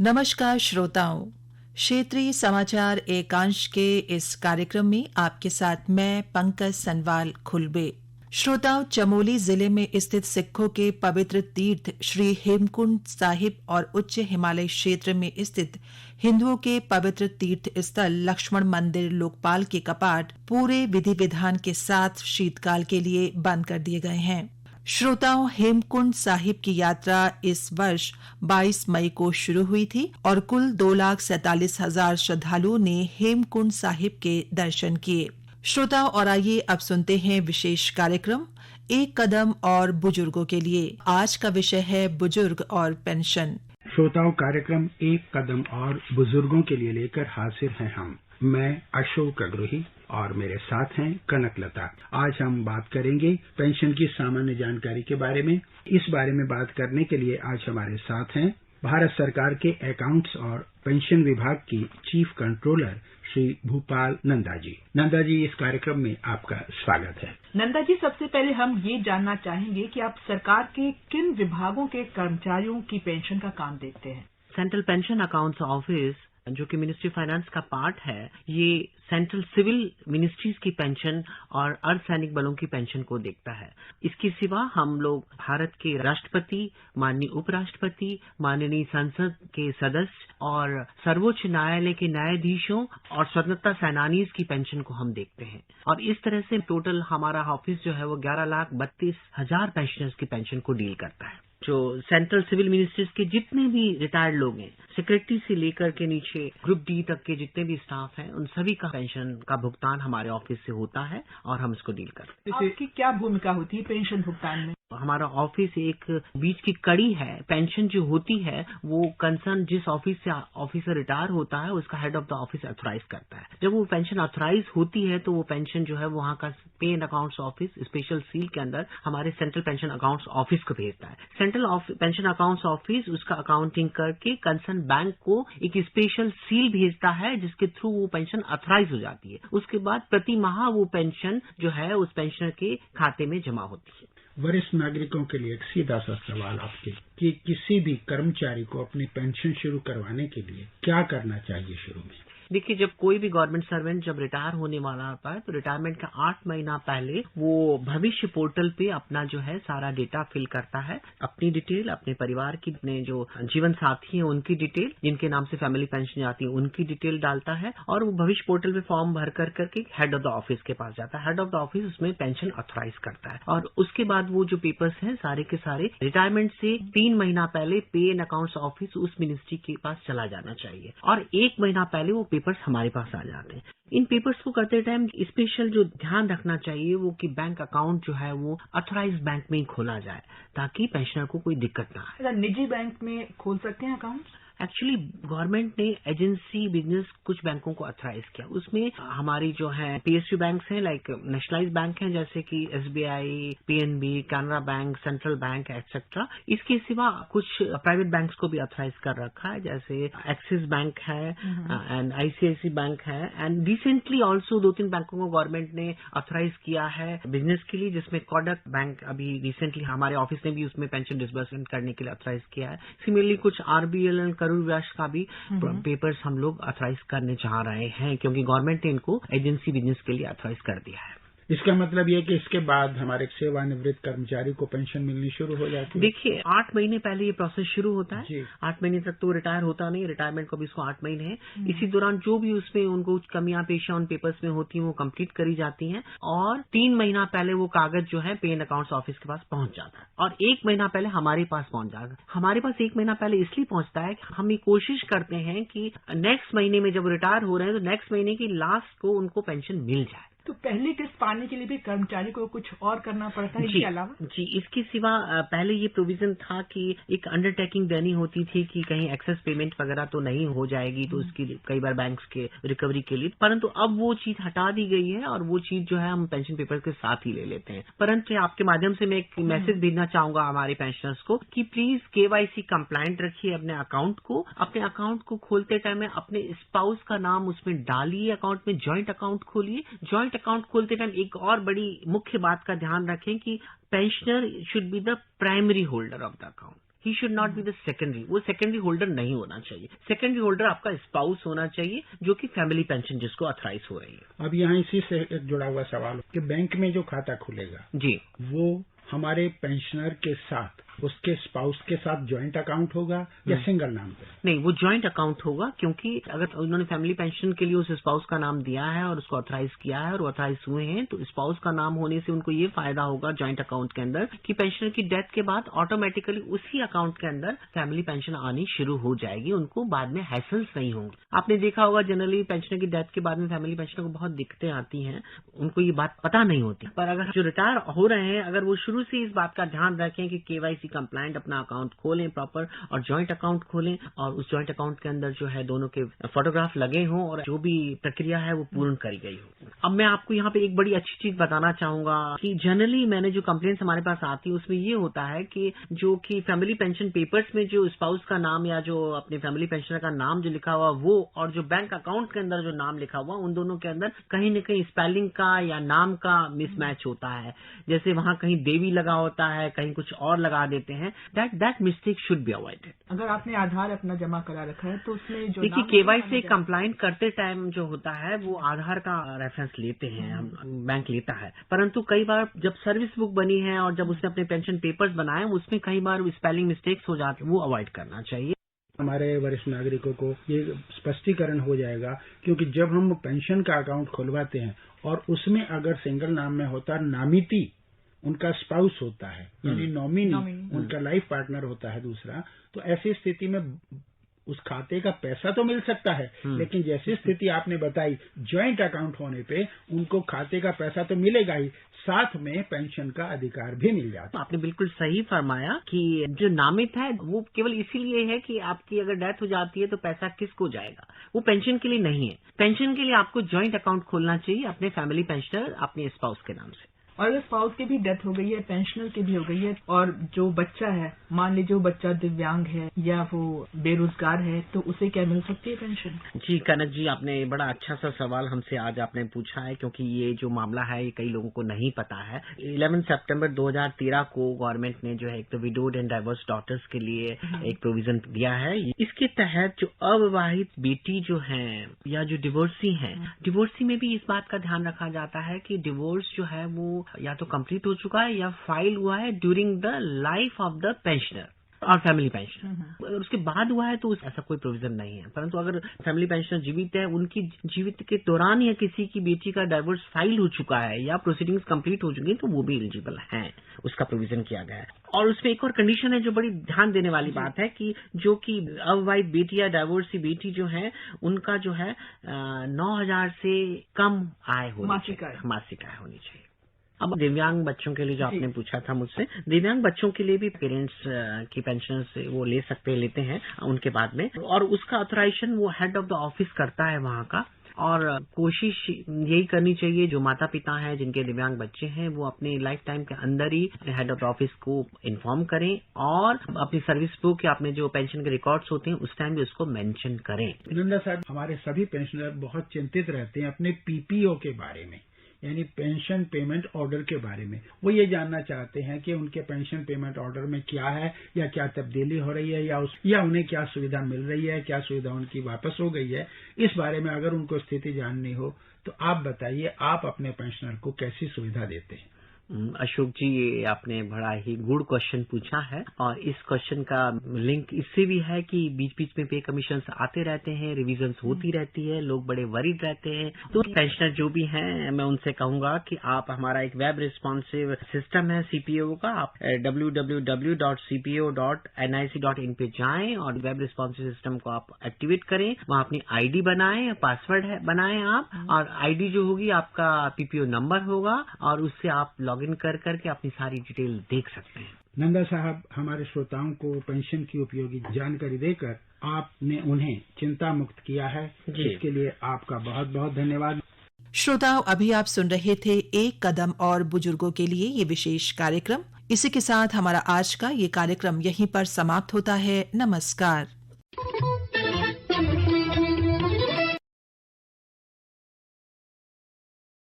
नमस्कार श्रोताओं, क्षेत्रीय समाचार एकांश के इस कार्यक्रम में आपके साथ मैं पंकज सनवाल खुलबे। श्रोताओं, चमोली जिले में स्थित सिखों के पवित्र तीर्थ श्री हेमकुंड साहिब और उच्च हिमालय क्षेत्र में स्थित हिंदुओं के पवित्र तीर्थ स्थल लक्ष्मण मंदिर लोकपाल के कपाट पूरे विधि विधान के साथ शीतकाल के लिए बंद कर दिए गए हैं। श्रोताओं, हेमकुंड साहिब की यात्रा इस वर्ष 22 मई को शुरू हुई थी और कुल 2,47,000 श्रद्धालुओं ने हेमकुंड साहिब के दर्शन किए। श्रोताओं, और आइए अब सुनते हैं विशेष कार्यक्रम एक कदम और बुजुर्गों के लिए। आज का विषय है बुजुर्ग और पेंशन। श्रोताओं, कार्यक्रम एक कदम और बुजुर्गों के लिए लेकर हाजिर हैं हम। मैं अशोक अग्रोही और मेरे साथ हैं कनक लता। आज हम बात करेंगे पेंशन की सामान्य जानकारी के बारे में। इस बारे में बात करने के लिए आज हमारे साथ हैं भारत सरकार के अकाउंट्स और पेंशन विभाग की चीफ कंट्रोलर श्री भूपाल नंदा जी। नंदा जी, इस कार्यक्रम में आपका स्वागत है। नंदा जी, सबसे पहले हम ये जानना चाहेंगे कि आप सरकार के किन विभागों के कर्मचारियों की पेंशन का काम देखते हैं? सेंट्रल पेंशन अकाउंट्स ऑफिस, जो कि मिनिस्ट्री फाइनेंस का पार्ट है, ये सेंट्रल सिविल मिनिस्ट्रीज की पेंशन और अर्धसैनिक बलों की पेंशन को देखता है। इसके सिवा हम लोग भारत के राष्ट्रपति, माननीय उपराष्ट्रपति, माननीय संसद के सदस्य और सर्वोच्च न्यायालय के न्यायाधीशों और स्वतंत्रता सेनानीज की पेंशन को हम देखते हैं। और इस तरह से टोटल हमारा ऑफिस जो है वो 11,32,000 पेंशनर्स की पेंशन को डील करता है। जो सेंट्रल सिविल मिनिस्ट्रीज के जितने भी रिटायर्ड लोग हैं, सेक्रेटरी से लेकर के नीचे ग्रुप डी तक के जितने भी स्टाफ हैं, उन सभी का पेंशन का भुगतान हमारे ऑफिस से होता है और हम इसको डील करते हैं। आपकी क्या भूमिका होती है पेंशन भुगतान में? हमारा ऑफिस एक बीच की कड़ी है। पेंशन जो होती है वो कंसर्न जिस ऑफिस से ऑफिसर रिटायर होता है उसका head of the office authorize करता है। जब वो पेंशन ऑथराइज होती है तो वो पेंशन जो है वहाँ का पे and accounts office special seal के अंदर हमारे सेंट्रल पेंशन अकाउंट्स ऑफिस को भेजता है। सेंट्रल पेंशन अकाउंट्स ऑफिस उसका अकाउंटिंग करके कंसर्न बैंक को एक स्पेशल सील भेजता है जिसके थ्रू वो पेंशन ऑथराइज हो जाती है। उसके बाद प्रति माह वो पेंशन जो है उस पेंशनर के खाते में जमा होती है। वरिष्ठ नागरिकों के लिए एक सीधा सा सवाल आपके कि किसी भी कर्मचारी को अपनी पेंशन शुरू करवाने के लिए क्या करना चाहिए शुरू में? देखिए, जब कोई भी गवर्नमेंट सर्वेंट जब रिटायर होने वाला होता है तो रिटायरमेंट का 8 महीना पहले वो भविष्य पोर्टल पे अपना जो है सारा डेटा फिल करता है। अपनी डिटेल, अपने परिवार की, अपने जो जीवन साथी हैं उनकी डिटेल, जिनके नाम से फैमिली पेंशन जाती है उनकी डिटेल डालता है और वो भविष्य पोर्टल पे फॉर्म भर करके हेड ऑफ द ऑफिस के पास जाता है। हेड ऑफ द ऑफिस उसमें पेंशन ऑथराइज करता है और उसके बाद वो जो पेपर्स हैं सारे के सारे रिटायरमेंट से 3 महीना पहले पे एंड अकाउंट्स ऑफिस उस मिनिस्ट्री के पास चला जाना चाहिए और 1 महीना पहले वो पेपर्स हमारे पास आ जाते हैं। इन पेपर्स को करते टाइम स्पेशल जो ध्यान रखना चाहिए वो कि बैंक अकाउंट जो है वो ऑथराइज बैंक में ही खोला जाए ताकि पेंशनर को कोई दिक्कत ना आए। निजी बैंक में खोल सकते हैं अकाउंट? एक्चुअली गवर्नमेंट ने एजेंसी बिजनेस कुछ बैंकों को ऑथराइज किया। उसमें हमारी जो है पीएसयू बैंक्स हैं, लाइक नेशनलाइज बैंक हैं जैसे कि SBI, PNB, Canara bank, central bank etcetera. इसके सिवा कुछ प्राइवेट बैंक्स को भी ऑथराइज कर रखा है जैसे एक्सिस बैंक है एंड आईसीआईसी बैंक है एंड रिसेंटली ऑल्सो 2-3 बैंकों को गवर्नमेंट ने ऑथराइज किया है बिजनेस के लिए, जिसमें कोडक बैंक अभी रिसेंटली हमारे ऑफिस ने भी उसमें पेंशन डिसबर्समेंट करने के लिए ऑथराइज किया है। सिमिलरली कुछ आरबीएल करूर व्यास का भी पेपर्स हम लोग ऑथराइज करने चाह रहे हैं क्योंकि गवर्नमेंट ने इनको एजेंसी बिजनेस के लिए ऑथराइज कर दिया है। इसका मतलब ये कि इसके बाद हमारे सेवानिवृत्त कर्मचारी को पेंशन मिलनी शुरू हो जाती है। देखिए, 8 महीने पहले ये प्रोसेस शुरू होता है। 8 महीने तक तो रिटायर होता नहीं, रिटायरमेंट को भी इसको 8 महीने है। इसी दौरान जो भी उसमें उनको कमियां पेशियां उन पेपर्स में होती हैं वो कंप्लीट करी जाती हैं और 3 महीना पहले वो कागज जो है पे एंड अकाउंट्स ऑफिस के पास पहुंच जाता है और 1 महीना पहले हमारे पास पहुंच जाता है। हमारे पास 1 महीना पहले इसलिए पहुंचता है कि हम ये कोशिश करते हैं कि नेक्स्ट महीने में जब रिटायर हो रहे हैं तो नेक्स्ट महीने की लास्ट को उनको पेंशन मिल जाए। तो पहली किस्त पाने के लिए भी कर्मचारी को कुछ और करना पड़ता है इसके अलावा? जी, इसके सिवा पहले ये प्रोविजन था कि एक अंडरटेकिंग देनी होती थी कि कहीं एक्सेस पेमेंट वगैरह तो नहीं हो जाएगी तो उसकी कई बार बैंक्स के रिकवरी के लिए, परंतु अब वो चीज हटा दी गई है और वो चीज जो है हम पेंशन पेपर के साथ ही ले लेते हैं। परंतु आपके माध्यम से मैं एक मैसेज भेजना चाहूंगा हमारे पेंशनर्स को कि प्लीज केवाईसी कंप्लायंट रखिए अपने अकाउंट को। अपने अकाउंट को खोलते टाइम में अपने स्पाउस का नाम उसमें डालिए, अकाउंट में ज्वाइंट अकाउंट खोलिए। ज्वाइंट अकाउंट खोलते टाइम एक और बड़ी मुख्य बात का ध्यान रखें कि pensioner should be the primary holder of the account. He should not be the secondary, वो सेकेंडरी होल्डर नहीं होना चाहिए। सेकेंडरी होल्डर आपका स्पाउस होना चाहिए, जो कि फैमिली पेंशन जिसको ऑथराइज हो रही है। अब यहाँ इसी से एक जुड़ा हुआ सवाल कि बैंक में जो खाता खुलेगा जी, वो हमारे पेंशनर के साथ, उसके स्पाउस के साथ ज्वाइंट अकाउंट होगा या सिंगल नाम पे? नहीं, वो ज्वाइंट अकाउंट होगा, क्योंकि अगर उन्होंने फैमिली पेंशन के लिए उस स्पाउस का नाम दिया है और उसको ऑथराइज किया है और ऑथराइज हुए हैं, तो स्पाउस का नाम होने से उनको ये फायदा होगा ज्वाइंट अकाउंट के अंदर कि पेंशनर की डेथ के बाद ऑटोमेटिकली उसी अकाउंट के अंदर फैमिली पेंशन आनी शुरू हो जाएगी, उनको बाद में हैसल्स नहीं होंगे। आपने देखा होगा जनरली पेंशनर की डेथ के बाद में फैमिली पेंशनर को बहुत दिक्कतें आती हैं, उनको ये बात पता नहीं होती। पर अगर जो रिटायर हो रहे हैं, अगर वो शुरू से इस बात का ध्यान रखें कि KYC कंप्लायंट अपना अकाउंट खोलें प्रॉपर और ज्वाइंट अकाउंट खोलें, और उस ज्वाइंट अकाउंट के अंदर जो है दोनों के फोटोग्राफ लगे हों और जो भी प्रक्रिया है वो पूर्ण करी गई हो। अब मैं आपको यहाँ पे एक बड़ी अच्छी चीज बताना चाहूंगा कि जनरली मैंने जो कंप्लेंट्स हमारे पास आती है उसमें ये होता है कि जो कि फैमिली पेंशन पेपर्स में जो स्पाउस का नाम या जो अपने फैमिली पेंशनर का नाम जो लिखा हुआ वो, और जो बैंक अकाउंट के अंदर जो नाम लिखा हुआ, उन दोनों के अंदर कहीं न कहीं स्पेलिंग का या नाम का मिसमैच होता है। जैसे वहां कहीं देवी लगा होता है, कहीं कुछ और लगा देते हैं। That mistake should be avoided. अगर आपने आधार अपना जमा करा रखा है तो उसमें जो देखिए, KYC कंप्लायंट करते टाइम जो होता है वो आधार का रेफरेंस लेते हैं, बैंक लेता है, परंतु कई बार जब सर्विस बुक बनी है और जब उसने अपने पेंशन पेपर्स बनाए, उसमें कई बार स्पेलिंग मिस्टेक्स हो जाते हैं, वो अवॉइड करना चाहिए। हमारे वरिष्ठ नागरिकों को ये स्पष्टीकरण हो जाएगा, क्योंकि जब हम पेंशन का अकाउंट खुलवाते हैं और उसमें अगर सिंगल नाम में होता नामिती उनका स्पाउस होता है, यानी नॉमिनी उनका लाइफ पार्टनर होता है दूसरा, तो ऐसी स्थिति में उस खाते का पैसा तो मिल सकता है, लेकिन जैसी स्थिति आपने बताई ज्वाइंट अकाउंट होने पे उनको खाते का पैसा तो मिलेगा ही, साथ में पेंशन का अधिकार भी मिल जाता है। आपने बिल्कुल सही फरमाया कि जो नामित है वो केवल इसीलिए है कि आपकी अगर डेथ हो जाती है तो पैसा किसको जाएगा, वो पेंशन के लिए नहीं है। पेंशन के लिए आपको ज्वाइंट अकाउंट खोलना चाहिए अपने फैमिली पेंशनर, अपने स्पाउस के नाम से। और अगर स्पाउस की भी डेथ हो गई है, पेंशनर की भी हो गई है, और जो बच्चा है, मान लीजिए वो बच्चा दिव्यांग है या वो बेरोजगार है, तो उसे क्या मिल सकती है पेंशन? जी कनक जी, आपने बड़ा अच्छा सा सवाल हमसे आज आपने पूछा है, क्योंकि ये जो मामला है ये कई लोगों को नहीं पता है। 11 सितंबर 2013 को गवर्नमेंट ने जो है एक तो विडोड एंड डाइवर्स डॉटर्स के लिए एक प्रोविजन दिया है। इसके तहत जो अविवाहित बेटी जो है या जो डिवोर्सी है, डिवोर्सी में भी इस बात का ध्यान रखा जाता है कि डिवोर्स जो है वो या तो कंप्लीट हो चुका है या फाइल हुआ है during the life of the pensioner और फैमिली पेंशनर। अगर उसके बाद हुआ है तो ऐसा कोई प्रोविजन नहीं है, परंतु अगर फैमिली पेंशनर जीवित है, उनकी जीवित के दौरान या किसी की बेटी का डाइवोर्स फाइल हो चुका है या प्रोसीडिंग्स कंप्लीट हो चुकी है, तो वो भी एलिजिबल है, उसका प्रोविजन किया गया है। और उसमें एक और कंडीशन है जो बड़ी ध्यान देने वाली बात है कि जो कि अविवाहित बेटी या डाइवोर्सी बेटी जो है उनका जो है 9,000 से कम आय होनी चाहिए, मासिक आय होनी चाहिए। अब दिव्यांग बच्चों के लिए जो आपने पूछा था मुझसे, दिव्यांग बच्चों के लिए भी पेरेंट्स की पेंशन से वो लेते हैं उनके बाद में, और उसका ऑथराइजेशन वो हेड ऑफ द ऑफिस करता है वहाँ का। और कोशिश यही करनी चाहिए जो माता पिता हैं जिनके दिव्यांग बच्चे हैं, वो अपने लाइफ टाइम के अंदर ही हेड ऑफ द ऑफिस को इन्फॉर्म करें और अपनी सर्विस बुक या अपने जो पेंशन के रिकॉर्ड्स होते हैं उस टाइम भी उसको मेंशन करें। नंदा साहब, हमारे सभी पेंशनर बहुत चिंतित रहते हैं अपने PPO के बारे में, यानी पेंशन पेमेंट ऑर्डर के बारे में। वो ये जानना चाहते हैं कि उनके पेंशन पेमेंट ऑर्डर में क्या है या क्या तब्दीली हो रही है या उन्हें क्या सुविधा मिल रही है, क्या सुविधा उनकी वापस हो गई है। इस बारे में अगर उनको स्थिति जाननी हो तो आप बताइए, आप अपने पेंशनर को कैसी सुविधा देते हैं? अशोक जी, ये आपने बड़ा ही गुड क्वेश्चन पूछा है, और इस क्वेश्चन का लिंक इससे भी है कि बीच बीच में पे कमीशन आते रहते हैं, रिविजन्स होती रहती है, लोग बड़े वरीड रहते हैं। तो पेंशनर जो भी हैं, मैं उनसे कहूंगा कि आप हमारा एक वेब रिस्पॉन्सिव सिस्टम है CPO का, आप www.cpo.nic.in पे जाएं और वेब रिस्पॉन्सिव सिस्टम को आप एक्टिवेट करें, वहां अपनी ID बनाएं, पासवर्ड बनाएं आप, और ID जो होगी आपका PPO नंबर होगा, और उससे आप लॉगिन करके अपनी सारी डिटेल देख सकते हैं। नंदा साहब, हमारे श्रोताओं को पेंशन की उपयोगी जानकारी देकर आपने उन्हें चिंता मुक्त किया है, इसके लिए आपका बहुत बहुत धन्यवाद। श्रोताओं, अभी आप सुन रहे थे एक कदम और बुजुर्गों के लिए ये विशेष कार्यक्रम। इसी के साथ हमारा आज का ये कार्यक्रम यहीं पर समाप्त होता है। नमस्कार।